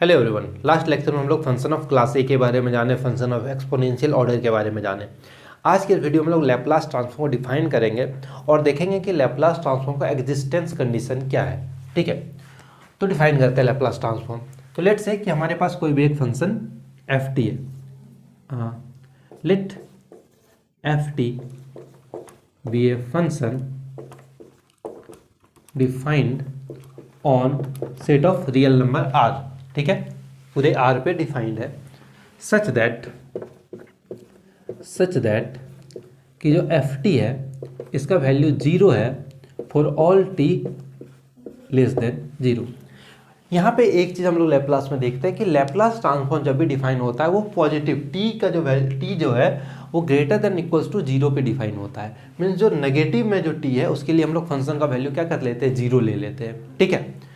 Hello everyone. Last lecture में हम लोग फंक्शन ऑफ क्लास ए के बारे में जाने, फंक्शन ऑफ एक्सपोनेंशियल ऑर्डर के बारे में जाने। आज के वीडियो में लोग लैप्लास ट्रांसफॉर्म को डिफाइन करेंगे और देखेंगे कि लैप्लास ट्रांसफॉर्म का एग्जिस्टेंस कंडीशन क्या है। ठीक है, तो डिफाइन करते हैं लैप्लास ट्रांसफॉर्म। तो लेट्स से कि हमारे पास कोई भी एक फंक्शन एफ टी है। Let f t be a function defined on set of real number R. ठीक है, पूरे आर पे डिफाइंड है सच दैट कि जो एफ टी है इसका वैल्यू 0 है for all T less than 0। यहाँ पे एक चीज़ हम लोग लैप्लास में देखते हैं कि लैप्लास ट्रांसफॉर्म जब भी डिफाइन होता है वो पॉजिटिव टी का जो टी जो है वो ग्रेटर देन इक्वल्स टू 0 पे डिफाइन होता है। मीन्स जो नेगेटिव में जो टी है उसके लिए हम लोग फंक्शन का वैल्यू क्या कर लेते हैं, 0 ले लेते हैं। ठीक है,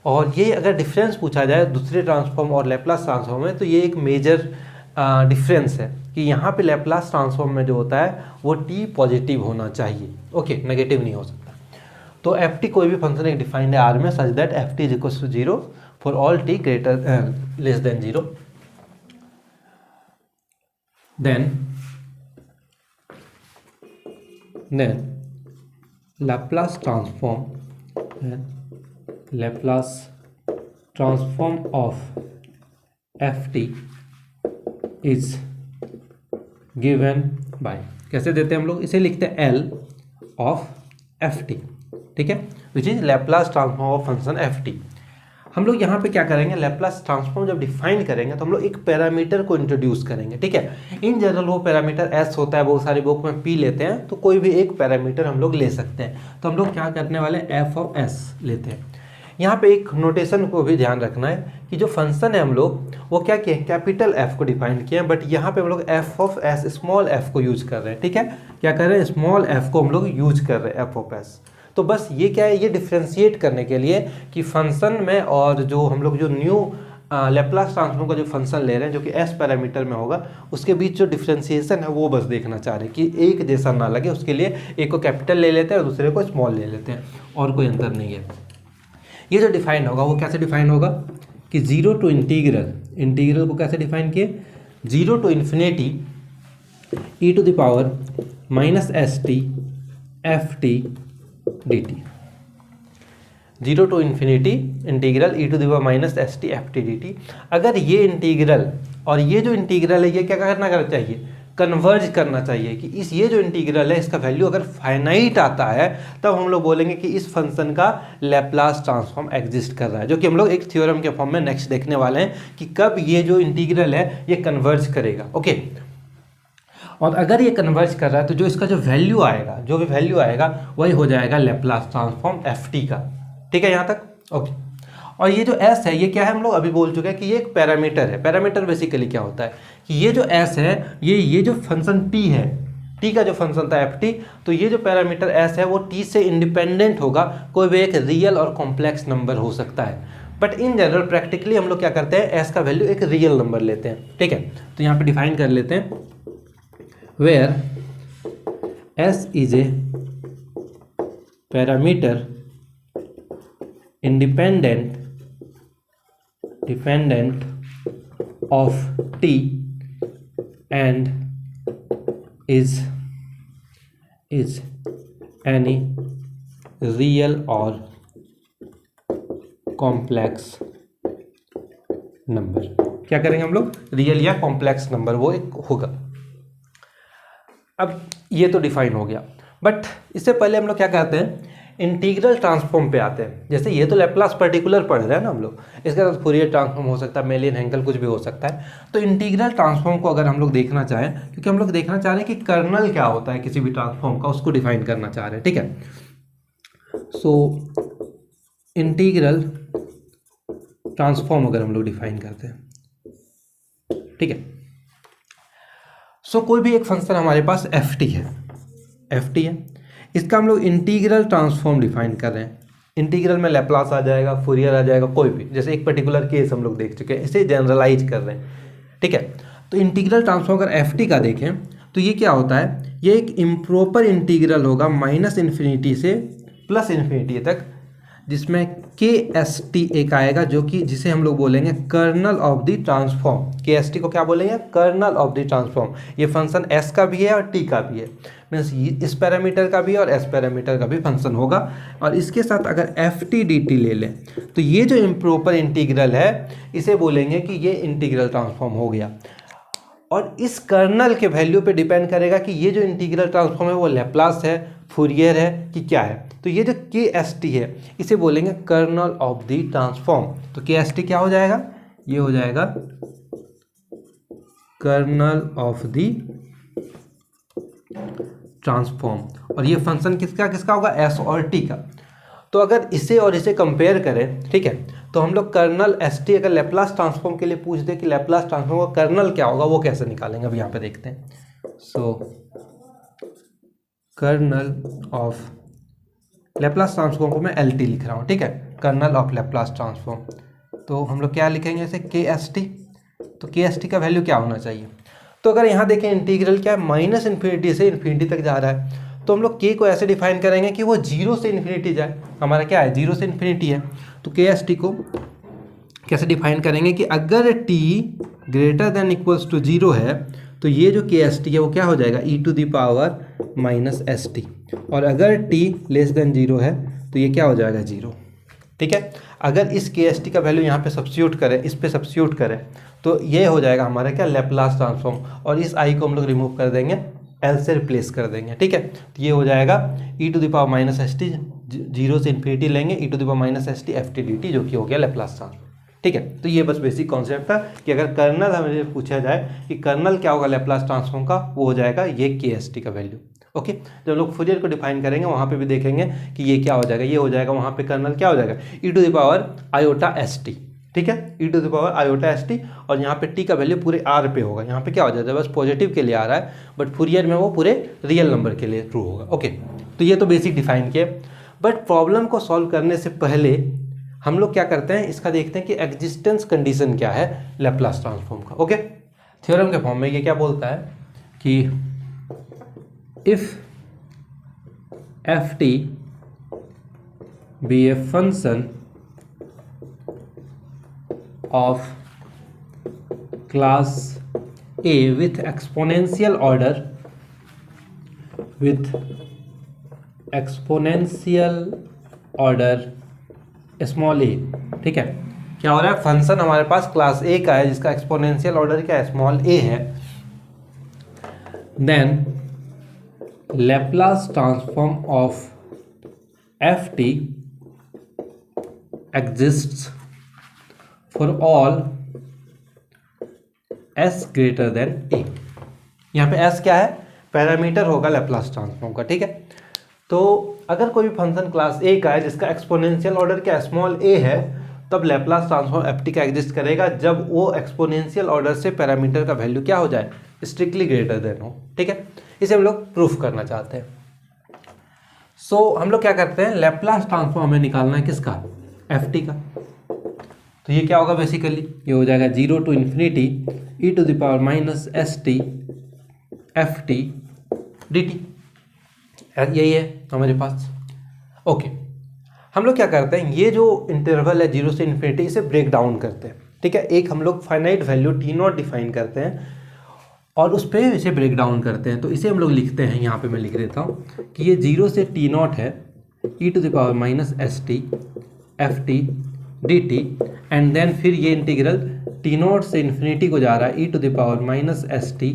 और ये अगर डिफरेंस पूछा जाए दूसरे ट्रांसफॉर्म और लैप्लास ट्रांसफॉर्म में तो ये एक मेजर डिफरेंस है कि यहाँ पे लैप्लास ट्रांसफॉर्म में जो होता है वो टी पॉजिटिव होना चाहिए। ओके, नेगेटिव नहीं हो सकता। तो एफ टी कोई भी फंक्शन एक डिफाइंड है आर में such that f t is equal to 0 for all t greater less than 0। Then Laplace transform of f t is given by, कैसे देते हैं हम लोग, इसे लिखते हैं एल ऑफ एफ टी। ठीक है, which is Laplace transform of function f T. हम लोग यहाँ पे क्या करेंगे, लैप्लास ट्रांसफॉर्म जब डिफाइन करेंगे तो हम लोग एक पैरामीटर को इंट्रोड्यूस करेंगे। ठीक है, इन जनरल वो पैरामीटर एस होता है, बहुत सारी बुक में पी लेते हैं, तो कोई भी एक पैरामीटर हम लोग ले सकते हैं। तो हम लोग क्या करने वाले हैं, एफ ऑफ एस लेते हैं। यहाँ पे एक नोटेशन को भी ध्यान रखना है कि जो फंक्शन है हम लोग वो क्या किए, कैपिटल एफ को डिफाइन किए हैं, बट यहाँ पे हम लोग F of S small F को यूज कर रहे हैं। ठीक है, क्या कर रहे हैं, स्मॉल एफ को हम लोग यूज कर रहे हैं, एफ ऑफ एस। तो बस ये क्या है, ये डिफ्रेंशिएट करने के लिए कि फंक्शन में और जो हम लोग जो न्यू लैप्लास ट्रांसफॉर्म का जो फंक्शन ले रहे हैं जो कि एस पैरामीटर में होगा उसके बीच जो डिफ्रेंशिएशन है वो बस देखना चाह रहे हैं कि एक जैसा ना लगे। उसके लिए एक को कैपिटल ले लेते हैं और दूसरे को स्मॉल ले लेते हैं, और कोई अंतर नहीं है। ये जो डिफाइन होगा वो कैसे डिफाइन होगा कि 0 टू इंटीग्रल को कैसे डिफाइन किए, 0 to infinity e to the power minus s t f t d t. 0 to infinity integral e to the power minus s t f t d t. अगर ये integral और ये जो integral है ये क्या करना चाहिए, कन्वर्ज करना चाहिए कि इस ये जो इंटीग्रल है इसका वैल्यू अगर फाइनाइट आता है तब हम लोग बोलेंगे कि इस फंक्शन का लैप्लास ट्रांसफॉर्म एग्जिस्ट कर रहा है, जो कि हम लोग एक थ्योरम के फॉर्म में नेक्स्ट देखने वाले हैं कि कब ये जो इंटीग्रल है ये कन्वर्ज करेगा। ओके, और अगर ये कन्वर्ज कर रहा है तो जो इसका जो वैल्यू आएगा, जो भी वैल्यू आएगा वही हो जाएगा लैप्लास ट्रांसफॉर्म एफ टी का। ठीक है यहाँ तक, ओके। और ये जो s है ये क्या है, हम लोग अभी बोल चुके हैं कि ये एक पैरामीटर है। पैरामीटर बेसिकली क्या होता है कि ये जो s है ये जो फंक्शन t है, t का जो फंक्शन था ft, तो ये जो पैरामीटर s है वो t से इंडिपेंडेंट होगा, कोई भी एक रियल और कॉम्प्लेक्स नंबर हो सकता है। बट इन जनरल प्रैक्टिकली हम लोग क्या करते हैं, s का वैल्यू एक रियल नंबर लेते हैं। ठीक है, तो यहाँ पे डिफाइन कर लेते हैं where s is a parameter independent of t and is any real or complex number। क्या करेंगे हम लोग, रियल या कॉम्प्लेक्स नंबर वो एक होगा। अब ये तो डिफाइन हो गया, बट इससे पहले हम लोग क्या करते हैं, इंटीग्रल ट्रांसफॉर्म पे आते हैं। जैसे ये तो लैप्लास पर्टिकुलर पढ़ रहे हैं ना हम लोग, इसके साथ फूरियर ट्रांसफॉर्म हो सकता है, मेलियन हेंकल कुछ भी हो सकता है। तो इंटीग्रल ट्रांसफॉर्म को अगर हम लोग देखना चाहें, क्योंकि हम लोग देखना चाह रहे हैं कि कर्नल क्या होता है किसी भी ट्रांसफॉर्म का, उसको डिफाइन करना चाह रहे हैं। ठीक है, सो इंटीग्रल ट्रांसफॉर्म अगर हम लोग डिफाइन करते हैं, ठीक है, सो कोई भी एक फंक्शन हमारे पास एफ टी है, इसका हम लोग इंटीग्रल ट्रांसफॉर्म डिफाइन कर रहे हैं। इंटीग्रल में लैप्लास आ जाएगा, फूरियर आ जाएगा, कोई भी, जैसे एक पर्टिकुलर केस हम लोग देख चुके हैं, इसे जनरलाइज कर रहे हैं। ठीक है, तो इंटीग्रल ट्रांसफॉर्म अगर एफ टी का देखें तो ये क्या होता है, ये एक इम्प्रॉपर इंटीग्रल होगा माइनस इन्फिनिटी से प्लस इन्फिनिटी तक, जिसमें के एस टी एक आएगा, जो कि जिसे हम लोग बोलेंगे kernel of the transform. K s t को क्या बोलेंगे? Kernel of the transform. ये फंक्शन एस का भी है और टी का भी है, मीन्स इस पैरामीटर का भी है और एस पैरामीटर का भी फंक्शन होगा। और इसके साथ अगर एफ टी डी टी ले लें तो ये जो इम्प्रॉपर इंटीग्रल है इसे बोलेंगे कि ये इंटीग्रल ट्रांसफॉर्म हो गया। और इस कर्नल के वैल्यू पे डिपेंड करेगा कि ये जो इंटीग्रल ट्रांसफॉर्म है वो लैप्लास है, फूरियर है कि क्या है। तो ये जो के एस टी है इसे बोलेंगे कर्नल ऑफ द ट्रांसफॉर्म। तो के एस टी क्या हो जाएगा? ये हो जाएगा कर्नल ऑफ द ट्रांसफॉर्म। और ये फंक्शन किसका किसका होगा? एस और टी का। तो अगर इसे और इसे कंपेयर करें, ठीक है, तो हम लोग कर्नल एस टी अगर लैप्लास ट्रांसफॉर्म के लिए पूछ दे कि लैप्लास ट्रांसफॉर्म का कर्नल क्या होगा, वो कैसे निकालेंगे अब यहाँ पे देखते हैं। सो कर्नल ऑफ लैप्लास ट्रांसफॉर्म को मैं एल टी लिख रहा हूँ, ठीक है, कर्नल ऑफ लैप्लास ट्रांसफॉर्म। तो हम लोग क्या लिखेंगे इसे? के एस टी। तो के एस टी का वैल्यू क्या होना चाहिए? तो अगर यहाँ देखें इंटीग्रल क्या है, माइनस इन्फिनिटी से इन्फिनिटी तक जा रहा है, तो हम लोग के को ऐसे डिफाइन करेंगे कि वो जीरो से इन्फिनिटी जाए। हमारा क्या है? जीरो से इन्फिनिटी है। तो के एस टी को कैसे डिफाइन करेंगे कि अगर t greater than equals to zero है तो ये जो के एस टी है वो क्या हो जाएगा? E to the power minus s t. और अगर टी लेस देन जीरो है तो ये क्या हो जाएगा? जीरो। ठीक है, अगर इस के एस टी का वैल्यू यहाँ पे सब्स्टिट्यूट करें, इस पे सब्स्टिट्यूट करें, तो ये हो जाएगा हमारा क्या? Laplace transform. और इस आई को हम लोग रिमूव कर देंगे, एल से रिप्लेस कर देंगे, ठीक है। तो ये हो जाएगा e to the power minus s t, zero से इन्फिनिटी लेंगे, e to the power minus s t f t d t, जो कि हो गया लैप्लास ट्रांसफॉर्म। ठीक है, तो ये बस बेसिक कॉन्सेप्ट था कि अगर कर्नल हमें पूछा जाए कि कर्नल क्या होगा लैप्लास ट्रांसफॉर्म का, वो हो जाएगा ये के एस टी का वैल्यू। ओके, जब लोग फूरियर को डिफाइन करेंगे वहाँ पे भी देखेंगे कि ये क्या हो जाएगा, ये हो जाएगा वहाँ पे कर्नल क्या हो जाएगा? E to the power iota s t, ठीक है, e to the power iota s t. और यहाँ पे टी का वैल्यू पूरे आर पे होगा। यहाँ पे क्या हो जाता है? बस पॉजिटिव के लिए आ रहा है, बट फूरियर में वो पूरे रियल नंबर के लिए ट्रू होगा। ओके, तो ये तो बेसिक डिफाइन किया। बट प्रॉब्लम को सॉल्व करने से पहले हम लोग क्या करते हैं, इसका देखते हैं कि एग्जिस्टेंस कंडीशन क्या है लैप्लास ट्रांसफॉर्म का। ओके, थ्योरम के फॉर्म में ये क्या बोलता है कि if f t be a function of class a with exponential order small a. ठीक है, क्या हो रहा है? फंक्शन हमारे पास क्लास ए का है जिसका एक्सपोनेंशियल ऑर्डर क्या है? स्मॉल ए है। Then Laplace transform of f t exists for all s greater than a. यहाँ पे एस क्या है? पैरामीटर होगा लैप्लास ट्रांसफॉर्म का। ठीक है, तो अगर कोई भी फंक्शन क्लास ए का है जिसका एक्सपोनेंशियल ऑर्डर क्या स्मॉल ए है, तब लैप्लास ट्रांसफॉर्म एफ टी का एग्जिस्ट करेगा जब वो एक्सपोनेंशियल ऑर्डर से पैरामीटर का वैल्यू क्या हो जाए? स्ट्रिक्टली ग्रेटर देन हो। ठीक है, इसे हम लोग प्रूफ करना चाहते हैं। सो हम लोग क्या करते हैं, लैप्लास ट्रांसफॉर्म हमें निकालना है किसका? एफ टी का। तो ये क्या होगा? बेसिकली ये हो जाएगा zero to infinity e to the power minus s t f t d t. यही है हमारे पास। ओके, हम लोग क्या करते हैं, ये जो इंटरवल है जीरो से इन्फिनिटी, इसे ब्रेक डाउन करते हैं। ठीक है, एक हम लोग finite value T not define करते हैं और उस पर इसे ब्रेक डाउन करते हैं। तो इसे हम लोग लिखते हैं, यहाँ पे मैं लिख देता हूँ कि ये जीरो से टी नॉट है e to the power minus s t f t d t, and then फिर ये इंटीग्रल टी नॉट से इन्फिनिटी को जा रहा है e to the power minus s t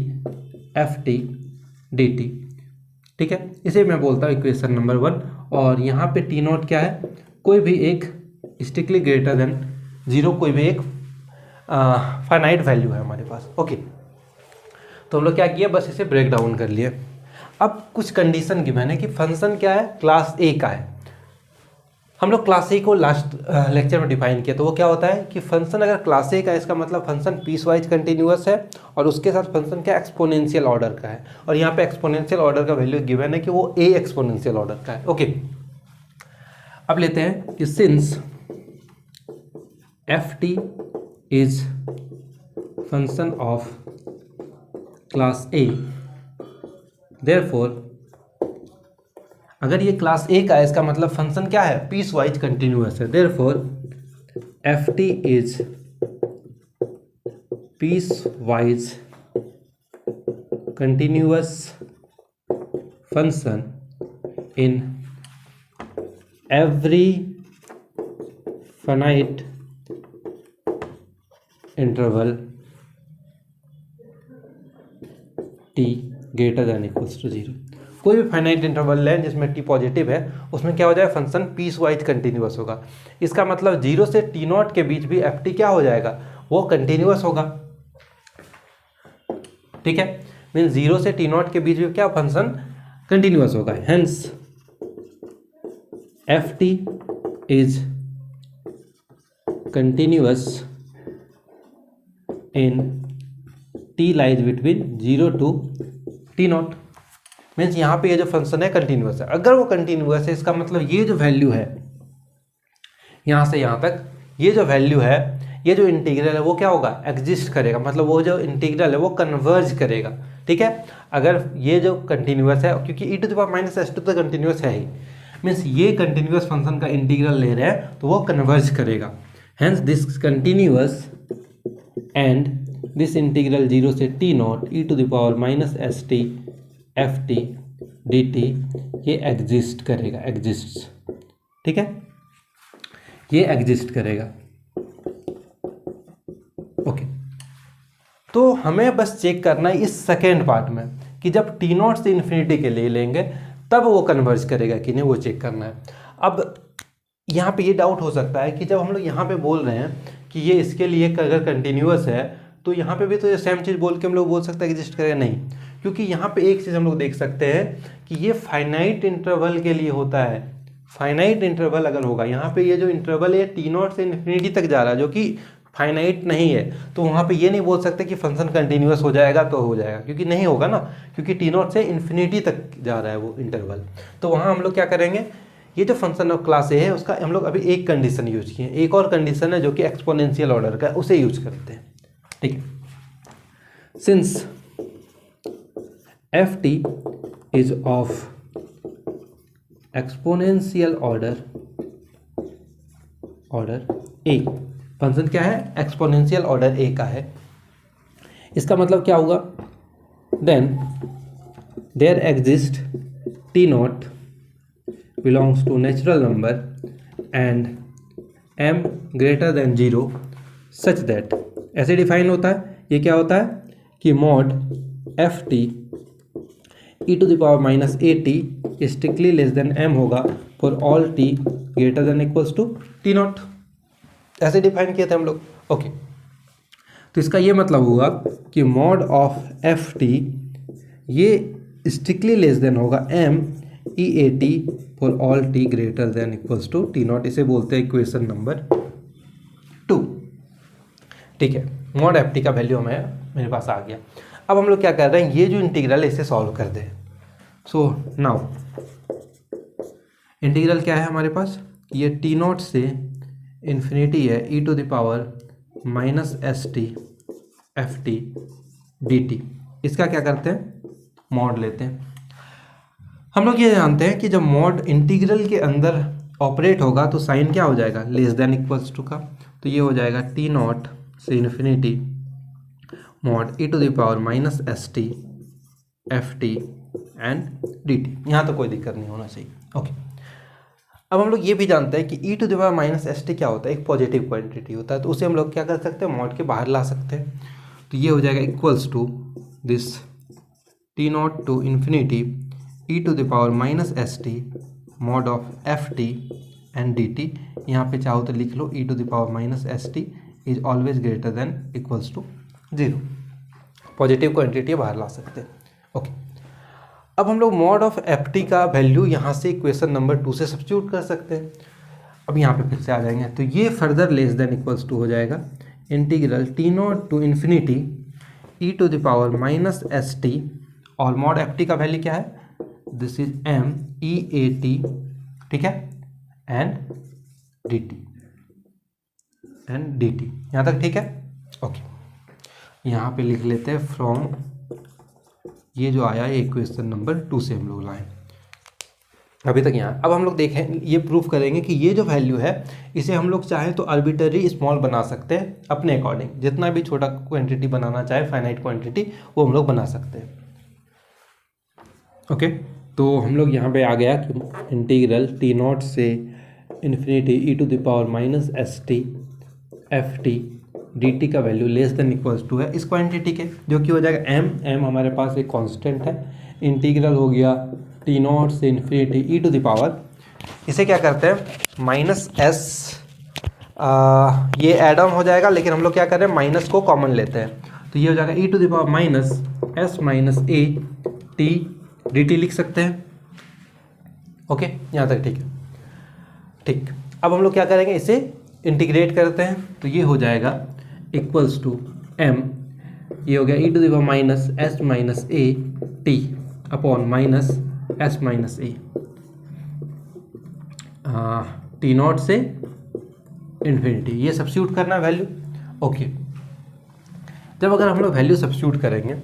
f t d t. ठीक है, इसे मैं बोलता हूँ इक्वेशन नंबर 1। और यहाँ पे टी नॉट क्या है? कोई भी एक स्ट्रिक्टली ग्रेटर देन जीरो, कोई भी एक फाइनाइट वैल्यू है हमारे पास। ओके, तो हम लोग क्या किया, बस इसे ब्रेक डाउन कर लिए। अब कुछ कंडीशन गिवन है कि फंक्शन क्या है? क्लास ए का है। हम लोग क्लास ए को लास्ट लेक्चर में डिफाइन किया, तो वो क्या होता है कि फंक्शन अगर क्लास ए का है, इसका मतलब फंक्शन पीस वाइज कंटिन्यूअस है और उसके साथ फंक्शन क्या एक्सपोनेंशियल ऑर्डर का है। और यहाँ पे एक्सपोनेंशियल ऑर्डर का वैल्यू गिवन है कि वो ए एक्सपोनेंशियल ऑर्डर का है। ओके, अब लेते हैं कि since F t is function of class A, therefore अगर ये क्लास ए का है इसका मतलब फंक्शन क्या है, पीस वाइज कंटिन्यूअस है। Therefore F t is peace wise continuous function in every finite interval t greater than equals to 0। कोई भी फाइनाइट इंटरवल लें जिसमें t पॉजिटिव है, उसमें क्या हो जाएगा, फंक्शन पीस वाइज कंटिन्यूअस होगा। इसका मतलब 0 से t नॉट के बीच भी ft क्या हो जाएगा, वो कंटिन्यूअस होगा। ठीक है, मीन 0 से t नॉट के बीच भी क्या फंक्शन कंटिन्यूअस होगा। Hence ft is continuous in t lies between 0 to t not. Means यहाँ पे ये जो फंक्शन है कंटिन्यूअस है। अगर वो कंटिन्यूअस है इसका मतलब ये जो वैल्यू है यहाँ से यहाँ तक, ये जो वैल्यू है, ये जो इंटीग्रल है वो क्या होगा, एग्जिस्ट करेगा। मतलब वो जो इंटीग्रल है वो कन्वर्ज करेगा। ठीक है, अगर ये जो कंटिन्यूअस है, क्योंकि e to the power minus s to तो कंटिन्यूअस है ही, मीन्स ये कंटिन्यूअस फंक्शन का इंटीग्रल ले रहे हैं तो वो कन्वर्ज करेगा। Hence this continuous and this integral 0 से t not e to the power minus st ft dt ये एग्जिस्ट करेगा, एग्जिस्ट्स। ठीक है, ये एग्जिस्ट करेगा। ओके, तो हमें बस चेक करना है इस सेकेंड पार्ट में कि जब t नॉट से इन्फिनिटी के लिए लेंगे तब वो कन्वर्ज करेगा कि नहीं, वो चेक करना है। अब यहाँ पे ये डाउट हो सकता है कि जब हम लोग यहाँ पे बोल रहे हैं कि ये इसके लिए अगर कंटिन्यूअस है तो यहाँ पे भी तो ये सेम चीज़ बोल के हम लोग बोल सकते हैं एग्जिस्ट करेगा, नहीं। क्योंकि यहाँ पे एक चीज़ हम लोग देख सकते हैं कि ये फाइनाइट इंटरवल के लिए होता है। फाइनाइट इंटरवल अगर होगा, यहाँ पे ये जो इंटरवल है टी नॉट से इन्फिनिटी तक जा रहा है जो कि फाइनाइट नहीं है, तो वहाँ पे ये नहीं बोल सकते कि फंक्शन कंटिन्यूअस हो जाएगा तो हो जाएगा, क्योंकि नहीं होगा ना, क्योंकि टी नॉट से इन्फिनिटी तक जा रहा है वो इंटरवल। तो वहाँ हम लोग क्या करेंगे, ये जो फंक्शन ऑफ क्लास ए है उसका हम लोग अभी एक कंडीशन यूज किए, एक और कंडीशन है जो कि एक्सपोनेंशियल ऑर्डर का, उसे यूज करते हैं। ठीक है, since F t is of exponential order A, function क्या है, एक्सपोनेंशियल ऑर्डर ए का है। इसका मतलब क्या होगा, then there exist t not belongs to natural number and m greater than 0 such that, ऐसे डिफाइन होता है, ये क्या होता है कि mod f t e to the power minus a t strictly less than m होगा for all t greater than equals to t not. ऐसे डिफाइन किए थे हम लोग। ओके, तो इसका ये मतलब हुआ कि मॉड ऑफ एफ टी ये स्ट्रिक्टली लेस देन होगा m e a t for all t greater than equals to t not. इसे बोलते हैं इक्वेशन नंबर 2। ठीक है, मॉड एफ टी का वैल्यू हमें मेरे पास आ गया। अब हम लोग क्या कर रहे हैं, ये जो इंटीग्रल है इसे सॉल्व कर दें। सो नाउ इंटीग्रल क्या है हमारे पास, ये टी नॉट से इन्फिनिटी है e to the power minus s t f t d t. इसका क्या करते हैं, मॉड लेते हैं। हम लोग ये जानते हैं कि जब मॉड इंटीग्रल के अंदर ऑपरेट होगा तो साइन क्या हो जाएगा, लेस देन इक्वल्स टू का। तो ये हो जाएगा टी नॉट से infinity mod e to the power minus s t f t and d t. यहाँ तो कोई दिक्कत नहीं होना चाहिए। ओके, अब हम लोग ये भी जानते हैं कि e to the power minus s t क्या होता है, एक पॉजिटिव क्वांटिटी होता है। तो उसे हम लोग क्या कर सकते हैं, मॉड के बाहर ला सकते हैं। तो ये हो जाएगा equals to this t not to infinity e to the power minus s t mod of f t and d t. यहाँ पे चाहो तो लिख लो e to the power minus s t is always greater than equals to 0। Positive quantity बाहर ला सकते हैं। ओके, अब हम लोग मॉड ऑफ एफ टी का वैल्यू यहाँ से इक्वेशन नंबर 2 से सब्स्टिट्यूट कर सकते हैं। अब यहाँ पे फिर से आ जाएंगे, तो ये further less than equals to हो जाएगा integral t not to infinity e to the power minus s t, और मॉड एफ टी का वैल्यू क्या है, this is M e a t, ठीक है, एंड डी टी यहाँ तक ठीक है। ओके, यहाँ पे लिख लेते हैं फ्रॉम, ये जो आया है इक्वेशन नंबर 2 से हम लोग लाए। अभी तक यहाँ। अब हम लोग देखें, ये प्रूफ करेंगे कि ये जो वैल्यू है इसे हम लोग चाहें तो आर्बिट्ररी स्मॉल बना सकते हैं अपने अकॉर्डिंग, जितना भी छोटा क्वांटिटी बनाना चाहे, फाइनाइट क्वांटिटी, वो हम लोग बना सकते हैं। ओके, तो हम लोग यहाँ पे आ गया कि इंटीग्रल टी नॉट से infinity e to the power minus s t f t d t का value less than equals to है इस क्वांटिटी के, जो कि हो जाएगा एम हमारे पास एक कांस्टेंट है। इंटीग्रल हो गया टी नॉट से infinity e to the power, इसे क्या करते हैं माइनस एस, ये एड ऑन हो जाएगा, लेकिन हम लोग क्या कर रहे हैं माइनस को कॉमन लेते हैं, तो ये हो जाएगा e to the power minus s minus a t d t लिख सकते हैं। ओके, यहाँ तक ठीक है। ठीक, अब हम लोग क्या करेंगे, इसे इंटीग्रेट करते हैं, तो ये हो जाएगा इक्वल्स टू एम, ये हो गया e to the power minus s minus a t upon minus s minus a, t not से इन्फिनिटी, ये सब्स्टिट्यूट करना है वैल्यू। ओके, जब अगर हम लोग वैल्यू सब्स्टिट्यूट करेंगे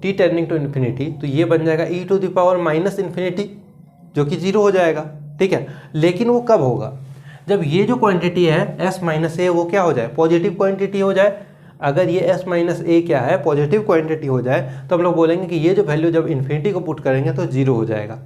टी टेंडिंग टू इन्फिनिटी, तो ये बन जाएगा e to the power minus infinity, जो कि 0 हो जाएगा। ठीक है, लेकिन वो कब होगा, जब ये जो क्वांटिटी है एस माइनस ए वो क्या हो जाए, पॉजिटिव क्वांटिटी हो जाए। अगर ये एस माइनस ए क्या है, पॉजिटिव क्वांटिटी हो जाए, तो हम लोग बोलेंगे कि ये जो वैल्यू जब इन्फिनिटी को पुट करेंगे तो 0 हो जाएगा।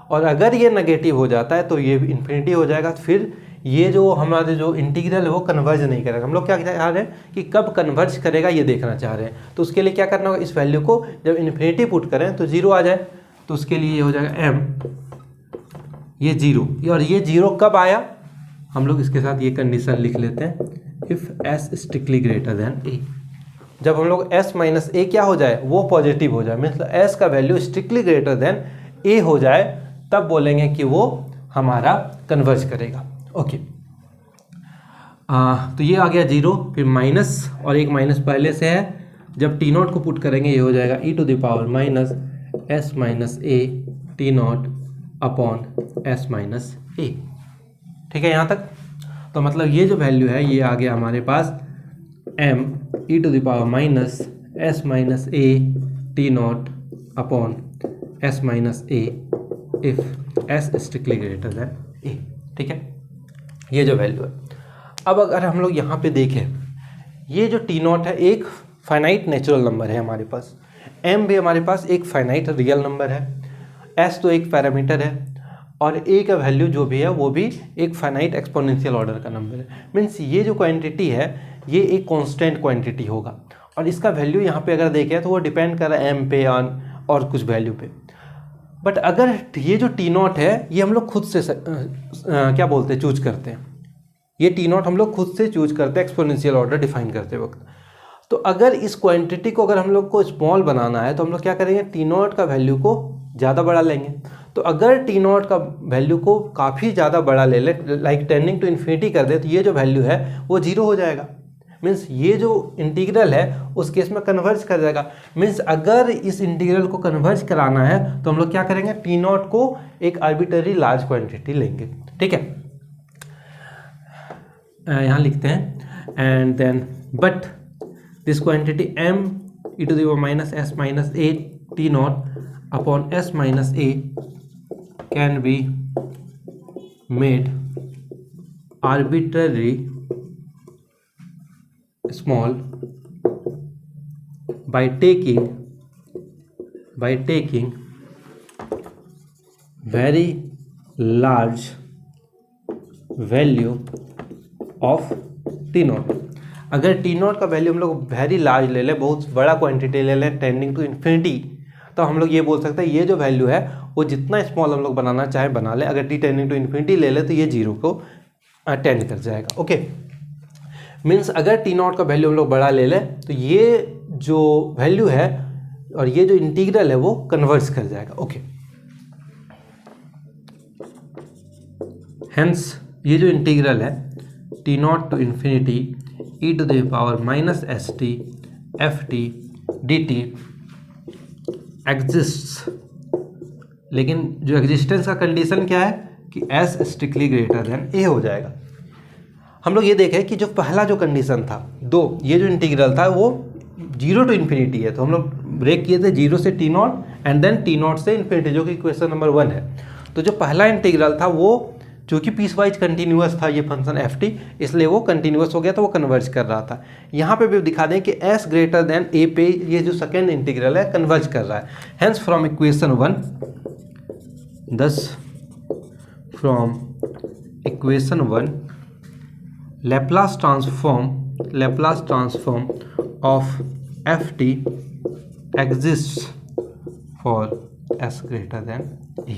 और अगर ये नेगेटिव हो जाता है तो ये इन्फिनिटी हो जाएगा, फिर ये जो हमारे जो इंटीग्रल है वो कन्वर्ज नहीं करेगा। हम लोग क्या चाह रहे हैं कि कब कन्वर्ज करेगा ये देखना चाह रहे हैं, तो उसके लिए क्या करना होगा, इस वैल्यू को जब इन्फिनिटी पुट करें तो 0 आ जाए, तो उसके लिए ये हो जाएगा एम, ये 0, और ये 0 कब आया, हम लोग इसके साथ ये कंडीशन लिख लेते हैं, if s strictly greater than a. जब हम लोग एस माइनस ए क्या हो जाए, वो पॉजिटिव हो जाए, मतलब एस का value strictly greater than a हो जाए, तब बोलेंगे कि वो हमारा कन्वर्ज करेगा। ओके, तो ये आ गया 0, फिर माइनस, और एक माइनस पहले से है, जब टी नॉट को पुट करेंगे ये हो जाएगा e to the power minus s minus a t not upon s minus a. ठीक है यहाँ तक, तो मतलब ये जो वैल्यू है ये आ गया हमारे पास M e to the power minus s minus a t not upon s minus a if s strictly greater than a. ठीक है, ये जो वैल्यू है। अब अगर हम लोग यहाँ पे देखें, ये जो टी नॉट है एक फाइनाइट नेचुरल नंबर है हमारे पास, एम भी हमारे पास एक फाइनाइट रियल नंबर है, एस तो एक पैरामीटर है, और ए का वैल्यू जो भी है वो भी एक फाइनाइट एक्सपोनेंशियल ऑर्डर का नंबर है। मीन्स ये जो क्वांटिटी है ये एक कांस्टेंट क्वांटिटी होगा, और इसका वैल्यू यहाँ पे अगर देखें तो वो डिपेंड कर रहा है एम पे और कुछ वैल्यू पे। बट अगर ये जो टी नॉट है ये हम लोग खुद से क्या बोलते हैं, चूज करते हैं, ये टी नॉट हम लोग खुद से चूज करते हैं एक्सपोनेंशियल ऑर्डर डिफाइन करते वक्त। तो अगर इस क्वांटिटी को अगर हम लोग को स्मॉल बनाना है तो हम लोग क्या करेंगे, टी नॉट का वैल्यू को ज़्यादा बड़ा लेंगे। तो अगर टी नॉट का वैल्यू को काफ़ी ज़्यादा बड़ा ले ले, लाइक टेंडिंग टू इन्फिनिटी कर दे, तो ये जो वैल्यू है वो 0 हो जाएगा। मीन्स ये जो इंटीग्रल है उस केस में कन्वर्ज कर जाएगा। मीन्स अगर इस इंटीग्रल को कन्वर्ज कराना है तो हम लोग क्या करेंगे, टी नॉट को एक आर्बिट्ररी लार्ज क्वांटिटी लेंगे। ठीक है, यहाँ लिखते हैं and then but this quantity M e to the power minus s minus a t not upon s minus a can be made arbitrary small by taking very large value of t not. अगर t not का value हम लोग very large ले लें, बहुत बड़ा quantity ले लें टेंडिंग टू इन्फिनिटी, तो हम लोग ये बोल सकते हैं ये जो वैल्यू है वो जितना स्मॉल हम लोग बनाना चाहे बना ले। अगर टी टेंडिंग टू इन्फिनिटी ले ले तो ये 0 को टेंड कर जाएगा। ओके, मीन्स अगर टी नॉट का वैल्यू हम लोग बड़ा ले लें तो ये जो वैल्यू है और ये जो इंटीग्रल है वो कन्वर्ज कर जाएगा। ओके, हेंस ये जो इंटीग्रल है t not to infinity e to the power minus s t f t d t exists, लेकिन जो एग्जिस्टेंस का कंडीशन क्या है कि s strictly greater than a हो जाएगा। हम लोग ये देखें कि जो पहला जो कंडीशन था ये जो इंटीग्रल था वो 0 टू इन्फिनिटी है, तो हम लोग ब्रेक किए थे 0 से t not and then t not से इन्फिनिटी, जो कि क्वेश्चन नंबर 1 है। तो जो पहला इंटीग्रल था वो चूँकि पीस वाइज कंटिन्यूस था ये फंक्शन एफ टी, इसलिए वो कंटिन्यूस हो गया, तो वो कन्वर्ज कर रहा था। यहाँ पे भी दिखा दें कि एस ग्रेटर देन ए पे ये जो सेकेंड इंटीग्रल है कन्वर्ज कर रहा है। Hence from equation 1, thus from equation 1 Laplace transform of ft exists for s greater than e,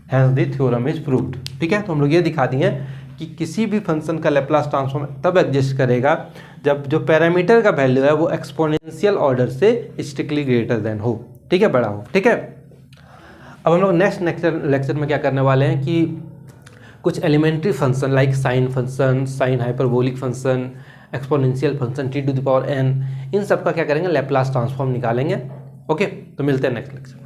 hence the theorem is proved। ठीक है, तो हम लोग ये दिखा दिए कि किसी भी फंक्शन का लैप्लास ट्रांसफॉर्म तब एग्जिस्ट करेगा जब जो पैरामीटर का वैल्यू है वो एक्सपोनेंशियल ऑर्डर से स्ट्रिक्टली ग्रेटर देन हो, ठीक है, बड़ा हो। ठीक है, अब हम लोग नेक्स्ट लेक्चर में क्या करने वाले हैं कि कुछ elementary function like sine function, sine hyperbolic function, exponential function t to the power n, इन सब का क्या करेंगे, लैप्लास ट्रांसफॉर्म निकालेंगे। ओके, तो मिलते हैं नेक्स्ट लेक्चर।